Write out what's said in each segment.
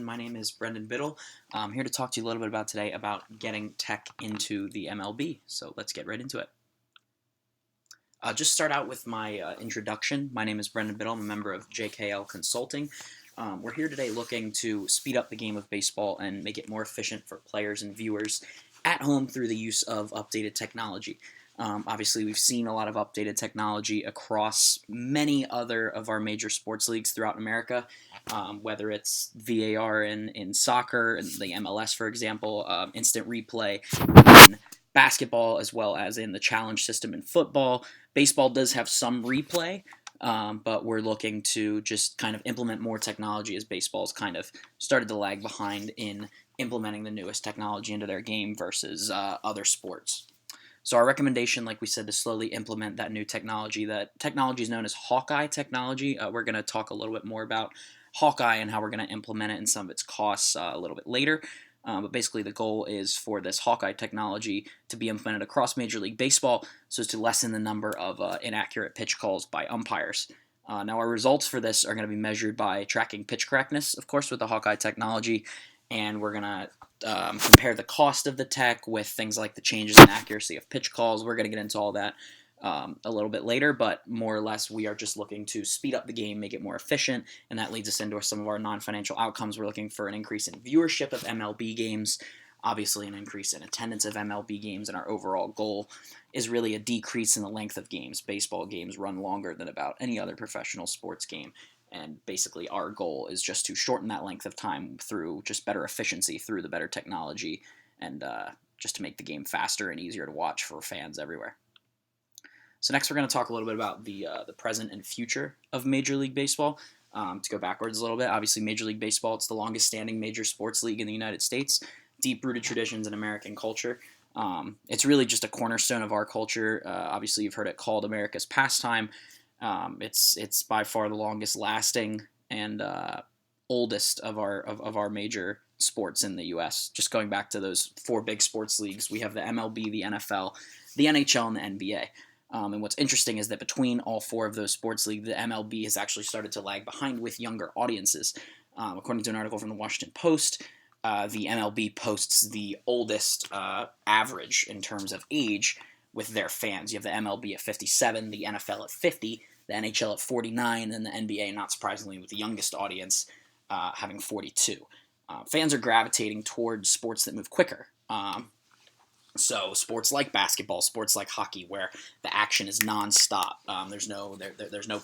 My name is Brendan Biddle. I'm here to talk to you a little bit about today about getting tech into the MLB. So let's get right into it. Just start out with my introduction. My name is Brendan Biddle. I'm a member of JKL Consulting. We're here today looking to speed up the game of baseball and make it more efficient for players and viewers at home through the use of updated technology. Obviously, we've seen a lot of updated technology across many other of our major sports leagues throughout America, whether it's VAR in soccer, and the MLS, for example, instant replay in basketball, as well as in the challenge system in football. Baseball does have some replay, but we're looking to just kind of implement more technology as baseball's kind of started to lag behind in implementing the newest technology into their game versus other sports. So our recommendation, like we said, to slowly implement that new technology. That technology is known as Hawkeye technology. We're going to talk a little bit more about Hawkeye and how we're going to implement it and some of its costs a little bit later. But basically the goal is for this Hawkeye technology to be implemented across Major League Baseball so as to lessen the number of inaccurate pitch calls by umpires. Now our results for this are going to be measured by tracking pitch correctness, of course, with the Hawkeye technology, and we're going to compare the cost of the tech with things like the changes in accuracy of pitch calls. We're going to get into all that a little bit later, but more or less we are just looking to speed up the game, make it more efficient, and that leads us into some of our non-financial outcomes. We're looking for an increase in viewership of MLB games, obviously an increase in attendance of MLB games, and our overall goal is really a decrease in the length of games. Baseball games run longer than about any other professional sports game, and basically our goal is just to shorten that length of time through just better efficiency through the better technology, and just to make the game faster and easier to watch for fans everywhere. So next we're going to talk a little bit about the present and future of Major League Baseball. To go backwards a little bit, obviously Major League Baseball, it's the longest standing major sports league in the United States, deep-rooted traditions in American culture. It's really just a cornerstone of our culture. Obviously you've heard it called America's pastime. It's by far the longest lasting and oldest of our major sports in the U.S. Just going back to those four big sports leagues, we have the MLB, the NFL, the NHL, and the NBA. And what's interesting is that between all four of those sports leagues, the MLB has actually started to lag behind with younger audiences. According to an article from the Washington Post, the MLB posts the oldest average in terms of age with their fans. You have the MLB at 57, the NFL at 50, the NHL at 49, and the NBA, not surprisingly, with the youngest audience having 42. Fans are gravitating towards sports that move quicker. So sports like basketball, sports like hockey, where the action is nonstop. There's no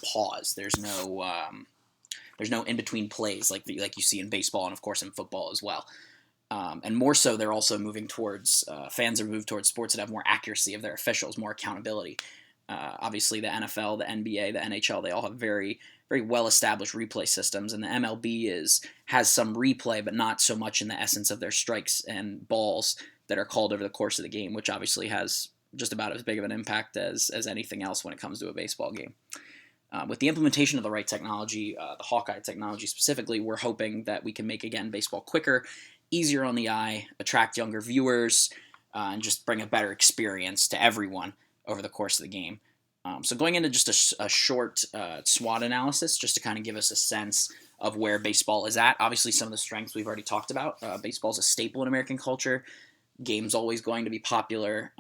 pause. There's no in between plays like you see in baseball and of course in football as well. And more so, they're also moving towards fans are moved towards sports that have more accuracy of their officials, more accountability. Obviously, the NFL, the NBA, the NHL, they all have very very well established replay systems, and the MLB has some replay, but not so much in the essence of their strikes and balls that are called over the course of the game, which obviously has just about as big of an impact as anything else when it comes to a baseball game. With the implementation of the right technology, the Hawkeye technology specifically, we're hoping that we can make, again, baseball quicker, easier on the eye, attract younger viewers, and just bring a better experience to everyone over the course of the game. So going into just a short SWOT analysis, just to kind of give us a sense of where baseball is at. Obviously, some of the strengths we've already talked about. Baseball is a staple in American culture. Game's always going to be popular.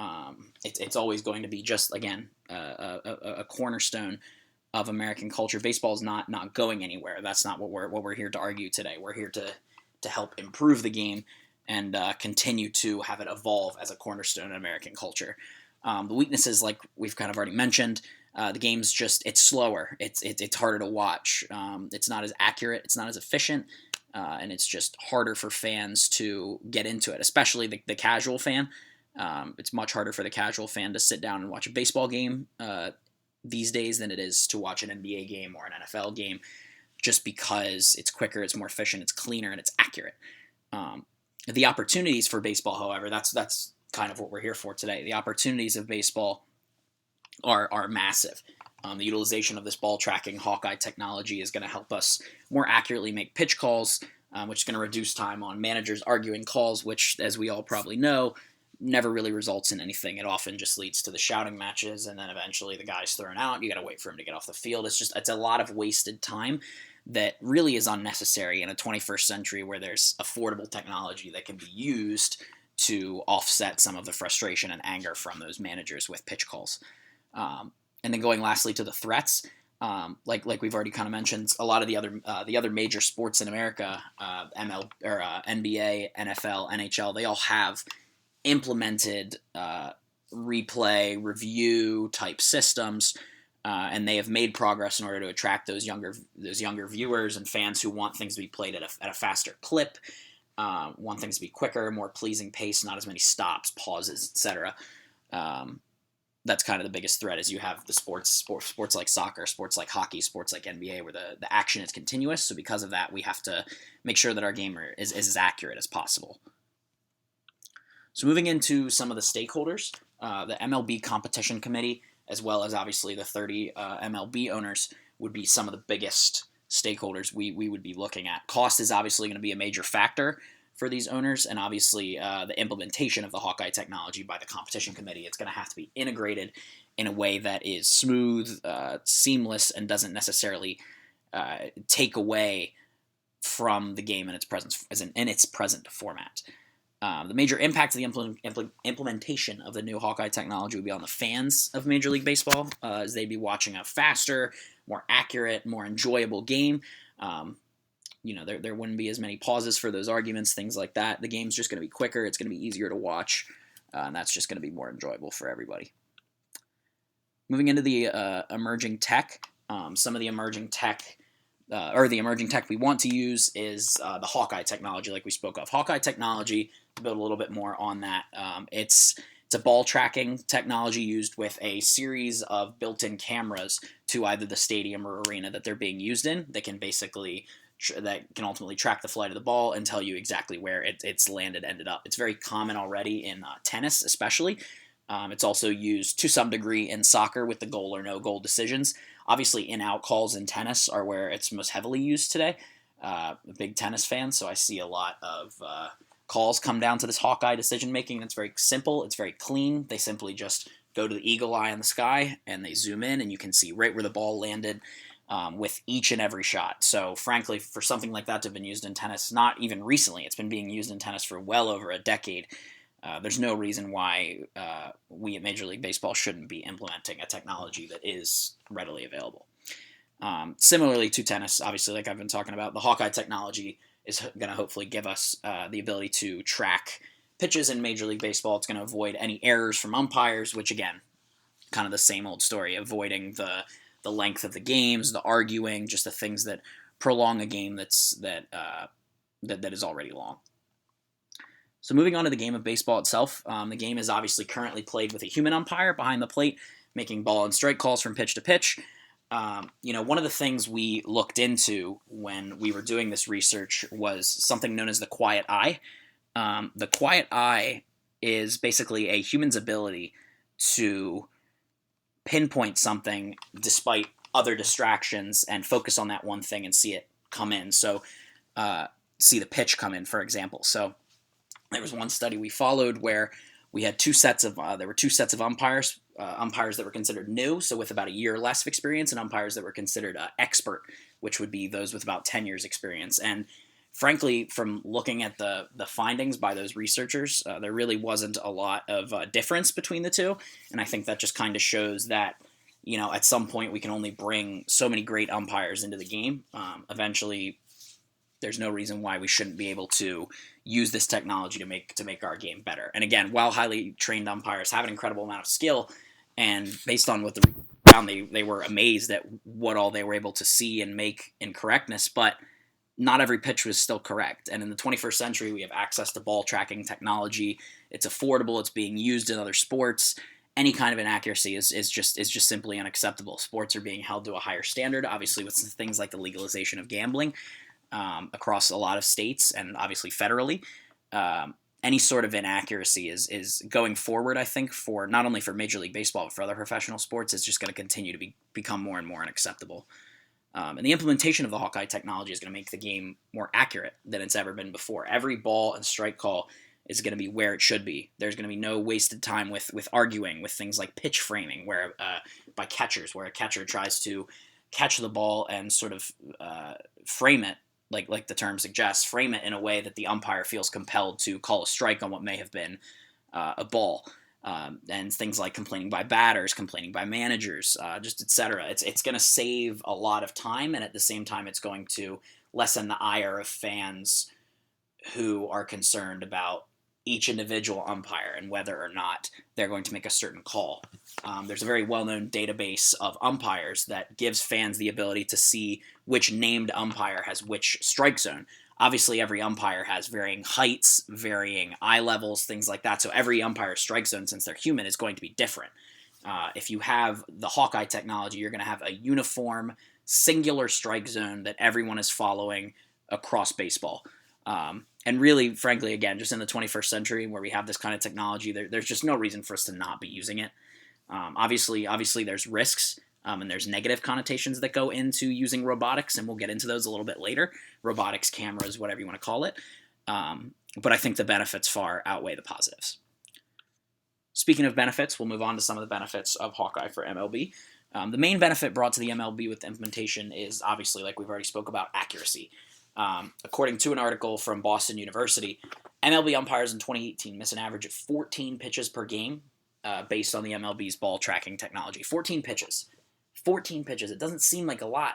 It's always going to be just, again, a cornerstone of American culture. Baseball is not going anywhere. That's not what we're here to argue today. We're here to help improve the game and continue to have it evolve as a cornerstone in American culture. The weaknesses, like we've kind of already mentioned, the game's it's slower. It's harder to watch. It's not as accurate. It's not as efficient. And it's just harder for fans to get into it, especially the casual fan. It's much harder for the casual fan to sit down and watch a baseball game these days than it is to watch an NBA game or an NFL game, just because it's quicker, it's more efficient, it's cleaner, and it's accurate. The opportunities for baseball, however, that's kind of what we're here for today. The opportunities of baseball are massive. The utilization of this ball tracking Hawkeye technology is going to help us more accurately make pitch calls, which is going to reduce time on managers arguing calls, which, as we all probably know, never really results in anything. It often just leads to the shouting matches, and then eventually the guy's thrown out. You got to wait for him to get off the field. It's a lot of wasted time that really is unnecessary in a 21st century where there's affordable technology that can be used to offset some of the frustration and anger from those managers with pitch calls. And then going lastly to the threats, like we've already kind of mentioned, a lot of the other major sports in America, NBA, NFL, NHL, they all have implemented replay review type systems, and they have made progress in order to attract those younger viewers and fans who want things to be played at a faster clip, want things to be quicker, more pleasing pace, not as many stops, pauses, etc. That's kind of the biggest threat is you have the sports like soccer, sports like hockey, sports like NBA, where the action is continuous. So because of that, we have to make sure that our game is as accurate as possible. So moving into some of the stakeholders, the MLB Competition Committee, as well as obviously the 30 MLB owners, would be some of the biggest stakeholders we would be looking at. Cost is obviously going to be a major factor for these owners, and obviously the implementation of the Hawkeye technology by the competition committee. It's going to have to be integrated in a way that is smooth, seamless, and doesn't necessarily take away from the game in its present format. The major impact of the implementation of the new Hawkeye technology would be on the fans of Major League Baseball, as they'd be watching a faster, more accurate, more enjoyable game. There wouldn't be as many pauses for those arguments, things like that. The game's just going to be quicker. It's going to be easier to watch, and that's just going to be more enjoyable for everybody. Moving into the emerging tech, some of the emerging tech, the emerging tech we want to use is the Hawkeye technology, like we spoke of. Hawkeye technology, to build a little bit more on that, it's a ball tracking technology used with a series of built-in cameras to either the stadium or arena that they're being used in. They can basically that can ultimately track the flight of the ball and tell you exactly where it's ended up. It's very common already in tennis, especially. It's also used to some degree in soccer with the goal or no goal decisions. Obviously, in-out calls in tennis are where it's most heavily used today. I'm a big tennis fan, so I see a lot of calls come down to this Hawkeye decision-making. It's very simple. It's very clean. They simply just go to the eagle eye in the sky, and they zoom in, and you can see right where the ball landed with each and every shot. So, frankly, for something like that to have been used in tennis, not even recently, it's been being used in tennis for well over a decade. There's no reason why we at Major League Baseball shouldn't be implementing a technology that is readily available. Similarly to tennis, obviously, like I've been talking about, the Hawkeye technology is going to hopefully give us the ability to track pitches in Major League Baseball. It's going to avoid any errors from umpires, which, again, kind of the same old story, avoiding the length of the games, the arguing, just the things that prolong a game that is already long. So moving on to the game of baseball itself, the game is obviously currently played with a human umpire behind the plate, making ball and strike calls from pitch to pitch. One of the things we looked into when we were doing this research was something known as the quiet eye. The quiet eye is basically a human's ability to pinpoint something despite other distractions and focus on that one thing and see it come in. So see the pitch come in, for example. So there was one study we followed where we had two sets of umpires that were considered new, so with about a year or less of experience, and umpires that were considered expert, which would be those with about 10 years experience. And frankly, from looking at the findings by those researchers, there really wasn't a lot of difference between the two. And I think that just kind of shows that, at some point we can only bring so many great umpires into the game. Eventually, there's no reason why we shouldn't be able to use this technology to make our game better. And again, while highly trained umpires have an incredible amount of skill, and based on what they were amazed at what all they were able to see and make in correctness, but not every pitch was still correct. And in the 21st century, we have access to ball tracking technology. It's affordable. It's being used in other sports. Any kind of inaccuracy is just simply unacceptable. Sports are being held to a higher standard, obviously with things like the legalization of gambling across a lot of states and obviously federally. Any sort of inaccuracy is going forward, I think, for not only for Major League Baseball, but for other professional sports, is just going to continue to become more and more unacceptable. And the implementation of the Hawkeye technology is going to make the game more accurate than it's ever been before. Every ball and strike call is going to be where it should be. There's going to be no wasted time with arguing with things like pitch framing, where by catchers, where a catcher tries to catch the ball and sort of frame it, like the term suggests, frame it in a way that the umpire feels compelled to call a strike on what may have been a ball. And things like complaining by batters, complaining by managers, just etc. It's going to save a lot of time, and at the same time, it's going to lessen the ire of fans who are concerned about each individual umpire and whether or not they're going to make a certain call. There's a very well-known database of umpires that gives fans the ability to see which named umpire has which strike zone. Obviously, every umpire has varying heights, varying eye levels, things like that. So every umpire's strike zone, since they're human, is going to be different. If you have the Hawkeye technology, you're going to have a uniform, singular strike zone that everyone is following across baseball. And really, frankly, again, just in the 21st century where we have this kind of technology, there's just no reason for us to not be using it. Obviously, there's risks. And there's negative connotations that go into using robotics, and we'll get into those a little bit later. Robotics, cameras, whatever you want to call it. But I think the benefits far outweigh the positives. Speaking of benefits, we'll move on to some of the benefits of Hawkeye for MLB. The main benefit brought to the MLB with the implementation is obviously, like we've already spoke about, accuracy. According to an article from Boston University, MLB umpires in 2018 miss an average of 14 pitches per game based on the MLB's ball tracking technology. 14 pitches. 14 pitches. It doesn't seem like a lot,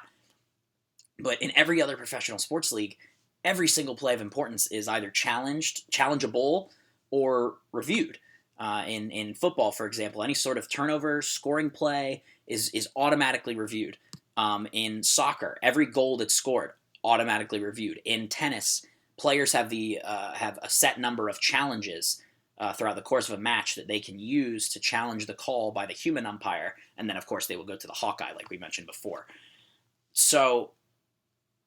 but in every other professional sports league, every single play of importance is either challengeable, or reviewed. In football, for example, any sort of turnover, scoring play is automatically reviewed. In soccer, every goal that's scored, automatically reviewed. In tennis, players have a set number of challenges throughout the course of a match that they can use to challenge the call by the human umpire, and then of course they will go to the Hawkeye like we mentioned before. So,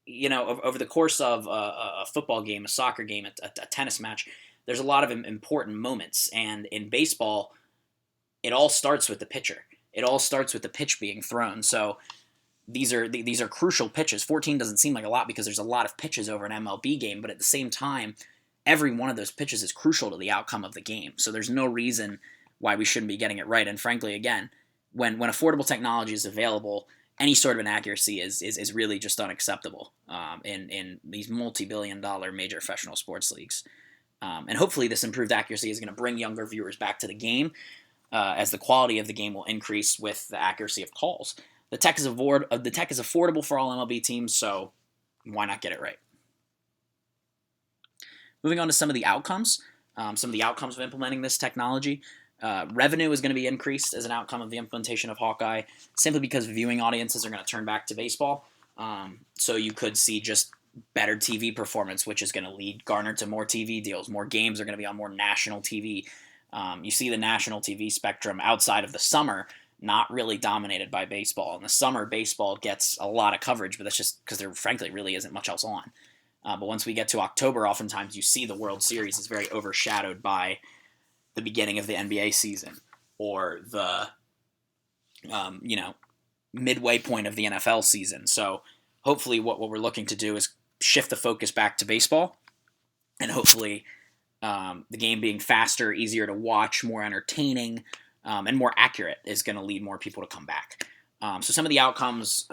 over the course of a football game, a soccer game, a tennis match, there's a lot of important moments, and in baseball, it all starts with the pitcher. It all starts with the pitch being thrown. So these are crucial pitches. 14 doesn't seem like a lot because there's a lot of pitches over an MLB game, but at the same time, every one of those pitches is crucial to the outcome of the game. So there's no reason why we shouldn't be getting it right. And frankly, again, when affordable technology is available, any sort of inaccuracy is really just unacceptable in these multi-billion-dollar major professional sports leagues. And hopefully this improved accuracy is going to bring younger viewers back to the game as the quality of the game will increase with the accuracy of calls. The tech is affordable for all MLB teams, so why not get it right? Moving on to some of the outcomes of implementing this technology. Revenue is going to be increased as an outcome of the implementation of Hawkeye, simply because viewing audiences are going to turn back to baseball. So you could see just better TV performance, which is going to garner to more TV deals. More games are going to be on more national TV. You see the national TV spectrum outside of the summer not really dominated by baseball. In the summer, baseball gets a lot of coverage, but that's just because there frankly really isn't much else on. But once we get to October, oftentimes you see the World Series is very overshadowed by the beginning of the NBA season or the midway point of the NFL season. So hopefully what we're looking to do is shift the focus back to baseball, and hopefully the game being faster, easier to watch, more entertaining, and more accurate is going to lead more people to come back. So some of the outcomes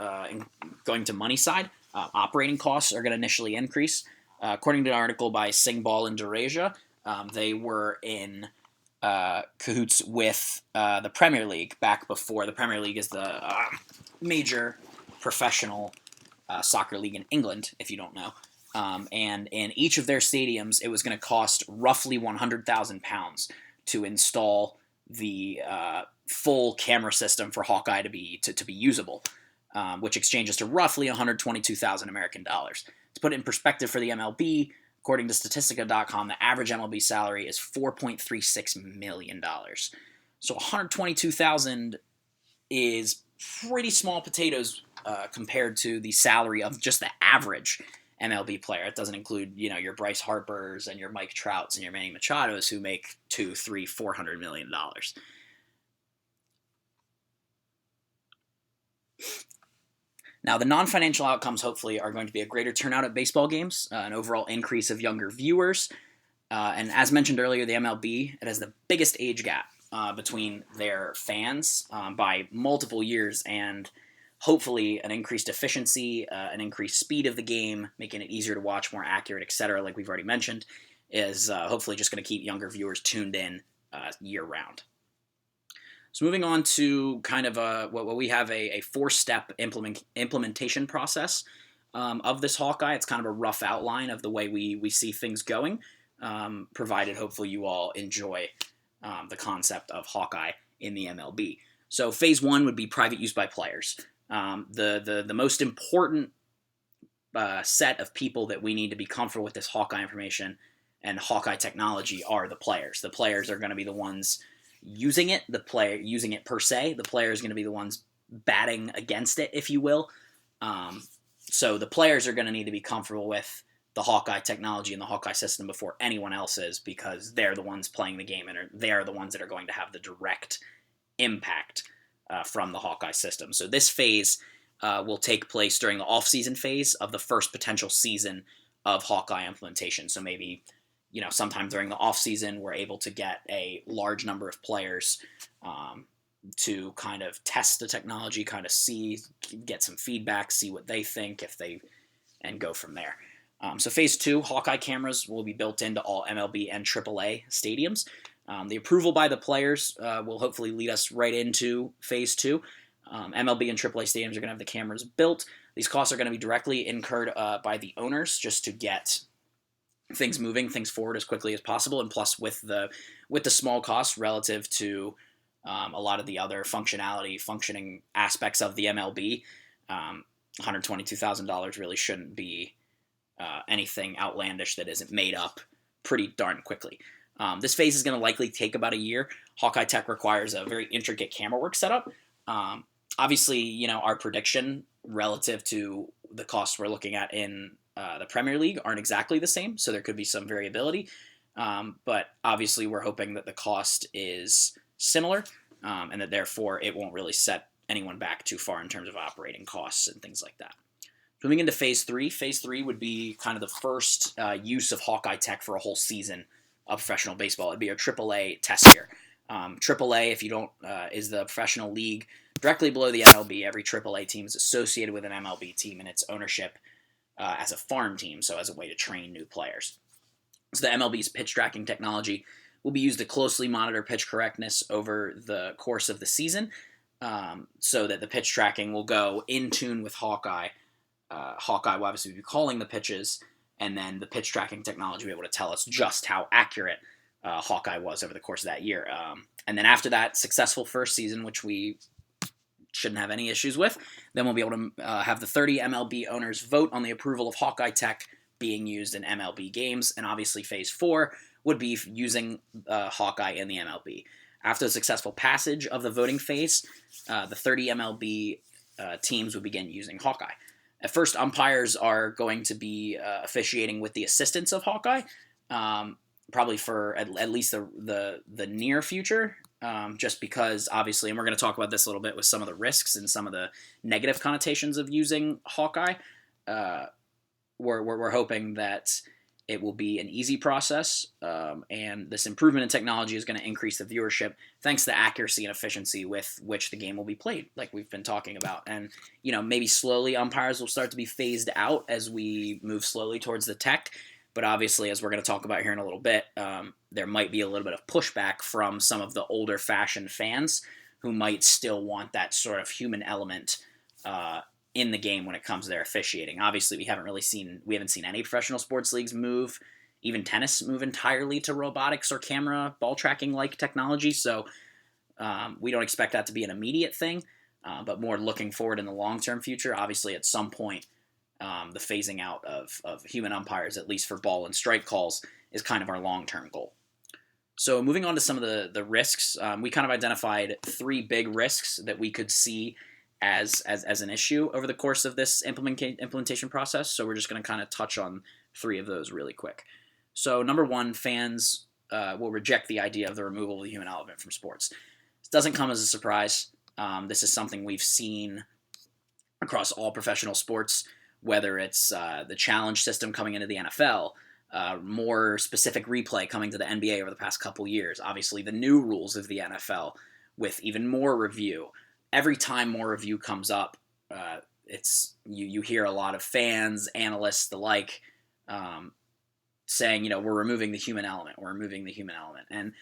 going to money side, operating costs are going to initially increase. According to an article by Singbal and Dereja, they were in cahoots with the Premier League back before. The Premier League is the major professional soccer league in England, if you don't know. And in each of their stadiums, it was going to cost roughly £100,000 to install the full camera system for Hawkeye to be usable, which exchanges to roughly 122,000 American dollars. To put it in perspective for the MLB, according to Statistica.com, the average MLB salary is $4.36 million. So 122,000 is pretty small potatoes compared to the salary of just the average MLB player. It doesn't include, your Bryce Harpers and your Mike Trouts and your Manny Machados who make $200, $300, $400 million. Now, the non-financial outcomes, hopefully, are going to be a greater turnout at baseball games, an overall increase of younger viewers, and as mentioned earlier, the MLB, it has the biggest age gap between their fans by multiple years, and hopefully an increased efficiency, an increased speed of the game, making it easier to watch, more accurate, etc., like we've already mentioned, is hopefully just going to keep younger viewers tuned in year-round. So moving on to kind of what we have a four-step implementation process of this Hawkeye. It's kind of a rough outline of the way we see things going, provided hopefully you all enjoy the concept of Hawkeye in the MLB. So phase one would be private use by players. The most important set of people that we need to be comfortable with this Hawkeye information and Hawkeye technology are the players. The players are going to be the ones using it, using it per se. The player is going to be the ones batting against it, if you will. So the players are going to need to be comfortable with the Hawkeye technology and the Hawkeye system before anyone else is, because they're the ones playing the game and they're the ones that are going to have the direct impact from the Hawkeye system. So this phase will take place during the off-season phase of the first potential season of Hawkeye implementation. So maybe, sometime during the off-season, we're able to get a large number of players to kind of test the technology, kind of get some feedback, see what they think, and go from there. So phase two, Hawkeye cameras will be built into all MLB and AAA stadiums. The approval by the players will hopefully lead us right into phase two. MLB and AAA stadiums are going to have the cameras built. These costs are going to be directly incurred by the owners just to get things moving, things forward as quickly as possible. And plus, with the small costs relative to a lot of the other functioning aspects of the MLB, $122,000 really shouldn't be anything outlandish that isn't made up pretty darn quickly. This phase is going to likely take about a year. Hawkeye Tech requires a very intricate camera work setup. Obviously, our prediction relative to the costs we're looking at in the Premier League aren't exactly the same, so there could be some variability. But obviously, we're hoping that the cost is similar, and that therefore it won't really set anyone back too far in terms of operating costs and things like that. Moving into phase three. Phase three would be kind of the first use of Hawkeye Tech for a whole season of professional baseball. It'd be a AAA test year. AAA, if you don't, is the professional league directly below the MLB. Every AAA team is associated with an MLB team and its ownership as a farm team, so as a way to train new players. So the MLB's pitch tracking technology will be used to closely monitor pitch correctness over the course of the season, so that the pitch tracking will go in tune with Hawkeye. Hawkeye will obviously be calling the pitches, and then the pitch tracking technology will be able to tell us just how accurate Hawkeye was over the course of that year. And then after that successful first season, which we shouldn't have any issues with, then we'll be able to have the 30 MLB owners vote on the approval of Hawkeye Tech being used in MLB games. And obviously phase four would be using Hawkeye in the MLB. After the successful passage of the voting phase, the 30 MLB teams would begin using Hawkeye. At first, umpires are going to be officiating with the assistance of Hawkeye, probably for at least the near future, just because, obviously, and we're going to talk about this a little bit with some of the risks and some of the negative connotations of using Hawkeye. We're hoping that it will be an easy process, and this improvement in technology is going to increase the viewership thanks to the accuracy and efficiency with which the game will be played, like we've been talking about. And, maybe slowly umpires will start to be phased out as we move slowly towards the tech. But obviously, as we're going to talk about here in a little bit, there might be a little bit of pushback from some of the older-fashioned fans who might still want that sort of human element in the game when it comes to their officiating. Obviously, we haven't seen any professional sports leagues move, even tennis move entirely to robotics or camera ball tracking like technology. So we don't expect that to be an immediate thing, but more looking forward in the long-term future. Obviously, at some point, the phasing out of human umpires, at least for ball and strike calls, is kind of our long-term goal. So moving on to some of the risks, we kind of identified three big risks that we could see as an issue over the course of this implementation process. So we're just going to kind of touch on three of those really quick. So number one, fans will reject the idea of the removal of the human element from sports. This doesn't come as a surprise. This is something we've seen across all professional sports, whether it's the challenge system coming into the NFL, more specific replay coming to the NBA over the past couple years, obviously the new rules of the NFL with even more review. Every time more review comes up, It's you hear a lot of fans, analysts, the like, saying, we're removing the human element. We're removing the human element. And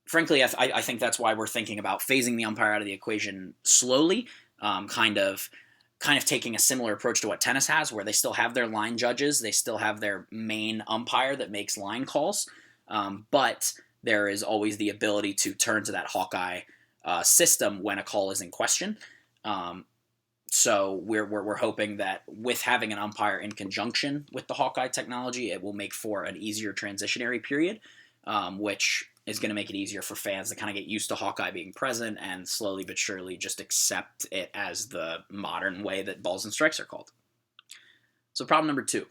frankly, I think that's why we're thinking about phasing the umpire out of the equation slowly, kind of taking a similar approach to what tennis has, where they still have their line judges, they still have their main umpire that makes line calls, but there is always the ability to turn to that Hawkeye system when a call is in question. So we're hoping that with having an umpire in conjunction with the Hawkeye technology, it will make for an easier transitionary period, which is going to make it easier for fans to kind of get used to Hawkeye being present and slowly but surely just accept it as the modern way that balls and strikes are called. So problem number 2,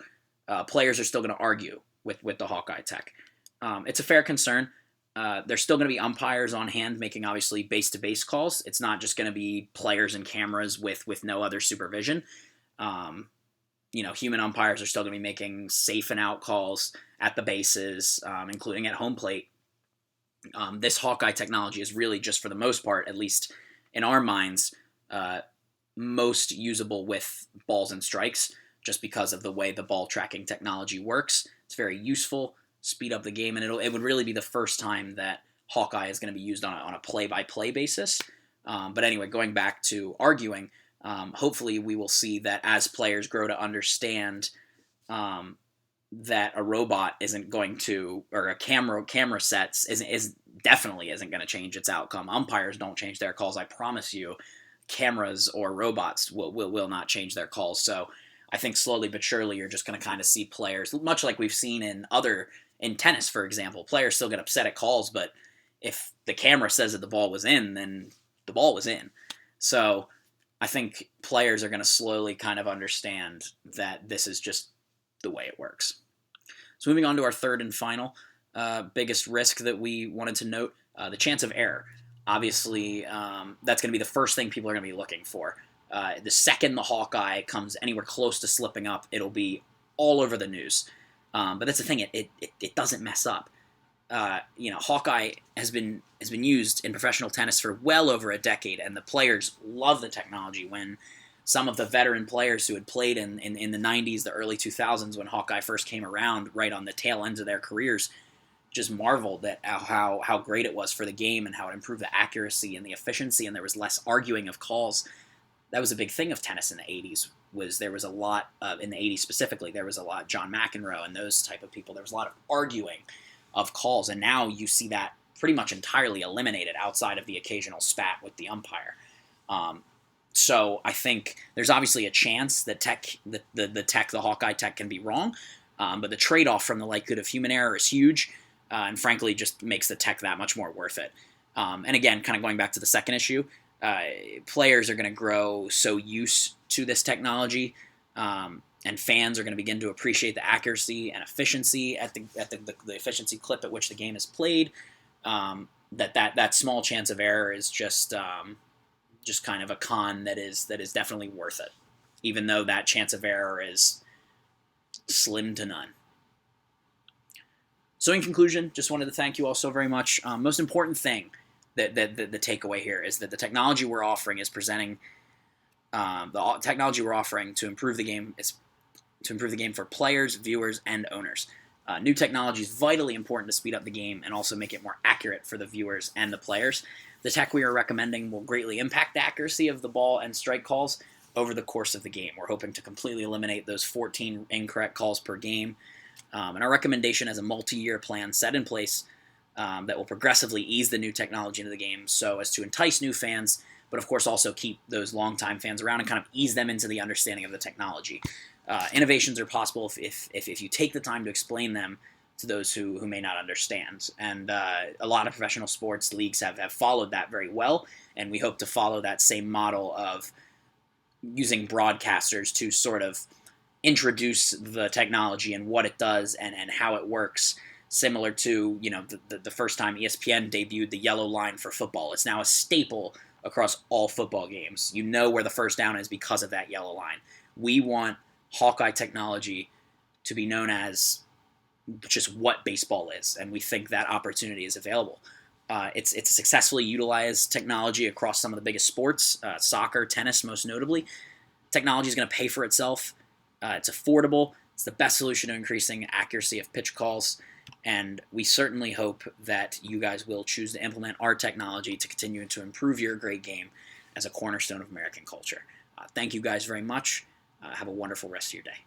players are still going to argue with the Hawkeye tech. It's a fair concern. There's still going to be umpires on hand making obviously base-to-base calls. It's not just going to be players and cameras with no other supervision. Human umpires are still going to be making safe and out calls at the bases, including at home plate. This Hawkeye technology is really just, for the most part, at least in our minds, most usable with balls and strikes, just because of the way the ball tracking technology works. It's very useful, speed up the game, and it would really be the first time that Hawkeye is going to be used on a play-by-play basis. But anyway, going back to arguing, hopefully we will see that as players grow to understand that a robot isn't going to, or a camera sets definitely isn't going to change its outcome. Umpires don't change their calls, I promise you. Cameras or robots will not change their calls. So I think slowly but surely you're just going to kind of see players, much like we've seen in tennis, for example. Players still get upset at calls, but if the camera says that the ball was in, then the ball was in. So I think players are going to slowly kind of understand that this is just the way it works. So moving on to our third and final biggest risk that we wanted to note, the chance of error. Obviously, that's going to be the first thing people are going to be looking for. The second the Hawkeye comes anywhere close to slipping up, it'll be all over the news. But that's the thing; it doesn't mess up. Hawkeye has been used in professional tennis for well over a decade, and the players love the technology. When some of the veteran players who had played in the 90s, the early 2000s, when Hawkeye first came around, right on the tail ends of their careers, just marveled at how great it was for the game and how it improved the accuracy and the efficiency, and there was less arguing of calls. That was a big thing of tennis in the 80s. There was a lot in the 80s specifically. There was a lot John McEnroe and those type of people. There was a lot of arguing of calls, and now you see that pretty much entirely eliminated outside of the occasional spat with the umpire. So I think there's obviously a chance that the Hawkeye tech can be wrong, but the trade-off from the likelihood of human error is huge, and frankly just makes the tech that much more worth it. And again, kind of going back to the second issue, players are going to grow so used to this technology, and fans are going to begin to appreciate the accuracy and efficiency at the efficiency clip at which the game is played. That small chance of error is just kind of a con that is definitely worth it, even though that chance of error is slim to none. So in conclusion, just wanted to thank you all so very much. Most important thing that the takeaway here is that the technology we're offering is presenting the technology we're offering to improve the game for players, viewers, and owners. New technology is vitally important to speed up the game and also make it more accurate for the viewers and the players. The tech we are recommending will greatly impact the accuracy of the ball and strike calls over the course of the game. We're hoping to completely eliminate those 14 incorrect calls per game. And our recommendation is a multi-year plan set in place that will progressively ease the new technology into the game so as to entice new fans, but of course also keep those longtime fans around and kind of ease them into the understanding of the technology. Innovations are possible if you take the time to explain them to those who may not understand. And a lot of professional sports leagues have followed that very well, and we hope to follow that same model of using broadcasters to sort of introduce the technology and what it does and how it works, similar to the first time ESPN debuted the yellow line for football. It's now a staple across all football games. You know where the first down is because of that yellow line. We want Hawkeye technology to be known as just what baseball is, and we think that opportunity is available. It's a successfully utilized technology across some of the biggest sports, soccer, tennis most notably, Technology is going to pay for itself. It's affordable. It's the best solution to increasing accuracy of pitch calls. And we certainly hope that you guys will choose to implement our technology to continue to improve your great game as a cornerstone of American culture. Thank you guys very much. Have a wonderful rest of your day.